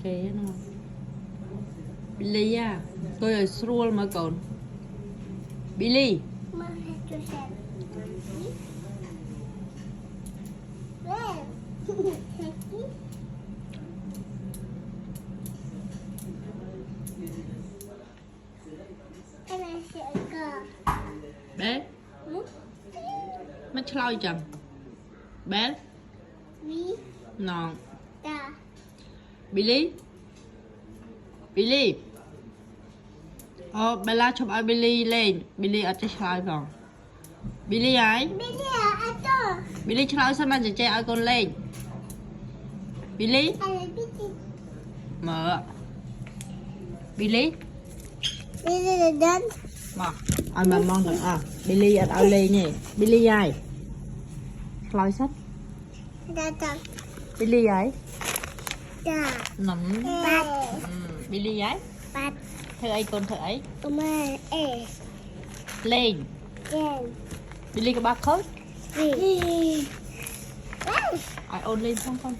Kệ nó Billy à tôi ở Srul mà còn Billy bé mắt lôi chẳng bé non Billy Billy Bella chụp ai Billy lên Billy ở trên slide còn Billy ấy Billy slide sao mà chạy ai con lên Billy mở Billy mà anh mà mong được à Billy ở đâu lên nhỉ Billy ai slide sách Billy ấy nằm Billy ấy thưa ấy con thưa ấy lên Billy có ba khớp ai ôn lên không con